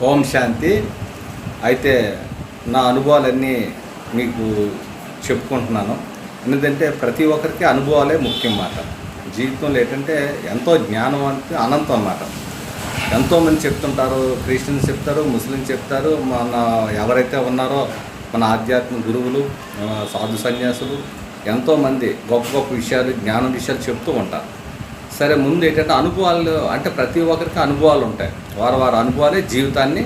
ఓం శాంతి. అయితే నా అనుభవాలన్నీ మీకు చెప్పుకుంటున్నాను. ఎందుకంటే ప్రతి ఒక్కరికి అనుభవాలే ముఖ్యం మాట. జీవితంలో ఏంటంటే ఎంతో జ్ఞానం అంటే అనంతం అన్నమాట. ఎంతోమంది చెప్తుంటారు, క్రిస్టియన్స్ చెప్తారు, ముస్లిమ్స్ చెప్తారు, మన ఎవరైతే ఉన్నారో మన ఆధ్యాత్మిక గురువులు, సాధు సన్యాసులు ఎంతోమంది గొప్ప గొప్ప విషయాలు, జ్ఞానం విషయాలు చెప్తూ ఉంటారు. సరే, ముందు ఏంటంటే అనుభవాలు అంటే ప్రతి ఒక్కరికి అనుభవాలు ఉంటాయి. వారి అనుభవాలే జీవితాన్ని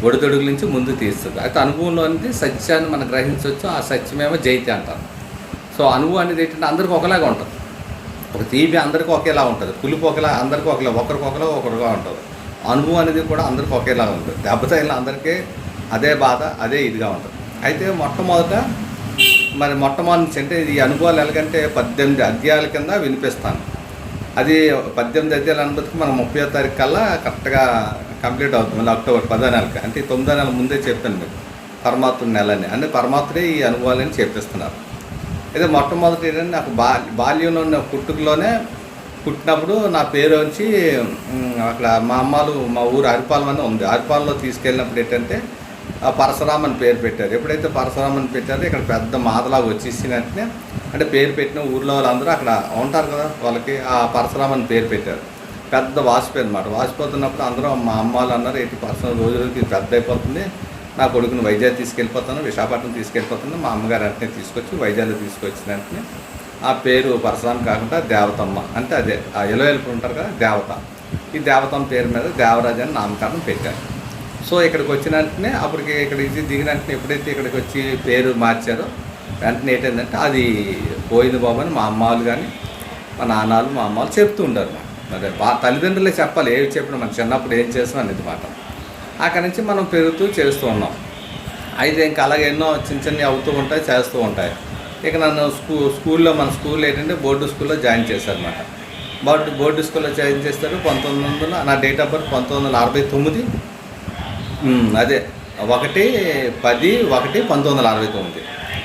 ఒడిదొడుగుల నుంచి ముందు తీస్తుంది. అయితే అనుభవంలో అనేది సత్యాన్ని మనం గ్రహించవచ్చు. ఆ సత్యమేమో జైతే అంటారు. సో అనుభవం అనేది ఏంటంటే అందరికీ ఒకలాగా ఉంటుంది. ఒక తీపి అందరికీ ఒకేలా ఉంటుంది, పులుపు ఒకలా అందరికీ ఒకలా, ఒకరిగా ఉంటుంది. అనుభవం అనేది కూడా అందరికీ ఒకేలా ఉంటుంది. దెబ్బతైన అందరికీ అదే బాధ, అదే ఇదిగా ఉంటుంది. అయితే మొట్టమొదటి నుంచి అంటే ఈ అనుభవాలు ఎలాగంటే 18 అధ్యాయాల కింద వినిపిస్తాను. అది 18 అధ్యాయాలు అనుభూతికి మనం 30వ తారీఖు కల్లా కరెక్ట్గా కంప్లీట్ అవుతుంది. మళ్ళీ అక్టోబర్ 10వ నెలకి, అంటే 9వ నెల ముందే చెప్పాను మీకు పరమాత్మ నెలని. అంటే పరమాత్మే ఈ అనుభవాలని చెప్పిస్తున్నారు. అయితే మొట్టమొదటి ఏంటంటే నాకు బాల్యంలో ఉన్న పుట్టినప్పుడు నా పేరు వచ్చి అక్కడ మా ఊరు అరిపాలెం అని ఉంది. అరిపాలెంలో తీసుకెళ్ళినప్పుడు ఏంటంటే పరశురామ్ అని పేరు పెట్టారు. ఎప్పుడైతే పరశురామ్ అని పెట్టారో ఇక్కడ పెద్ద మాదలాగా వచ్చేసినట్టునే, అంటే పేరు పెట్టిన ఊర్లో వాళ్ళందరూ అక్కడ ఉంటారు కదా, వాళ్ళకి ఆ పరశురామ్ అని పేరు పెట్టారు. పెద్ద వాసిపోయి అనమాట. వాసిపోతున్నప్పుడు అందరూ మా అమ్మ వాళ్ళు అన్నారు, ఏంటి పరశురామ్ రోజులకి పెద్ద అయిపోతుంది, నా కొడుకుని వైజాగ్ తీసుకెళ్ళిపోతాను, విశాఖపట్నం తీసుకెళ్ళిపోతాను. మా అమ్మగారు వెంటనే తీసుకొచ్చి వైజాగ్లో తీసుకొచ్చిన వెంటనే ఆ పేరు పరశురామ్ కాకుండా దేవతమ్మ, అంటే అదే ఆ ఎలువెలుపు ఉంటారు కదా దేవత, ఈ దేవతమ్మ పేరు మీద దేవరాజు అని నామకరణం పెట్టారు. సో ఇక్కడికి వచ్చిన వెంటనే అప్పటికి ఇక్కడ ఇది దిగిన వెంటనే ఎప్పుడైతే ఇక్కడికి వచ్చి పేరు మార్చారో వెంటనే ఏంటంటే అది పోయింది బాబు అని మా అమ్మాలు కానీ మా నాన్నలు మా అమ్మాలు చెప్తూ ఉంటారు. మరి తల్లిదండ్రులే చెప్పాలి, ఏవి చెప్పినా మన చిన్నప్పుడు ఏం చేస్తాం అనేది మాట. అక్కడి నుంచి మనం పెరుగుతూ చేస్తూ ఉన్నాం. అయితే ఇంకా అలాగే ఎన్నో చిన్న అవుతూ ఉంటాయి, చేస్తూ ఉంటాయి. ఇక నన్ను స్కూల్లో మన స్కూల్ ఏంటంటే బోర్డు స్కూల్లో జాయిన్ చేశారనమాట. బోర్డు స్కూల్లో జాయిన్ చేస్తారు. నా డేట్ ఆఫ్ బర్త్ 1969, అదే 1/10/1969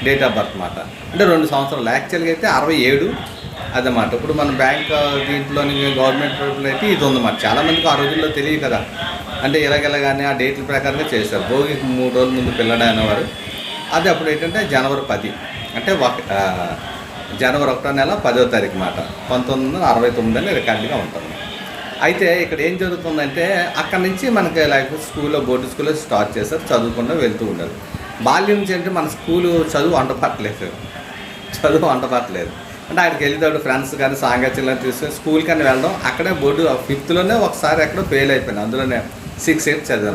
డేట్ ఆఫ్ బర్త్ మాట. అంటే 2 సంవత్సరాలు. యాక్చువల్గా అయితే 67 అదన్నమాట. ఇప్పుడు మన బ్యాంక్ దీంట్లోని గవర్నమెంట్ అయితే ఇది ఉందన్నమాట. చాలామందికి ఆ రోజుల్లో తెలియదు కదా, అంటే ఇలాగెలాగానే ఆ డేట్ల ప్రకారంగా చేశారు. భోగికి 3 రోజుల ముందు పిల్లడు అనేవారు. అది అప్పుడు ఏంటంటే జనవరి 10, అంటే జనవరి 1వ నెల 10వ తారీఖు మాట 1969 అని రికార్డుగా ఉంటుంది. అయితే ఇక్కడ ఏం జరుగుతుందంటే అక్కడి నుంచి మనకి లైఫ్ బోర్డు స్కూల్లో స్టార్ట్ చేస్తారు, చదువుకుండా వెళ్తూ ఉండదు. బాల్యం నుంచి అంటే మన చదువు వంటపట్టలేదు. అంటే అక్కడికి వెళ్తాడు ఫ్రెండ్స్ కానీ సాంగత్యంలో తీసుకొని స్కూల్ కానీ వెళ్ళడం. అక్కడే బోర్డు 5th లోనే ఒకసారి ఎక్కడో ఫెయిల్ అయిపోయింది. అందులోనే 6 years చదివాను.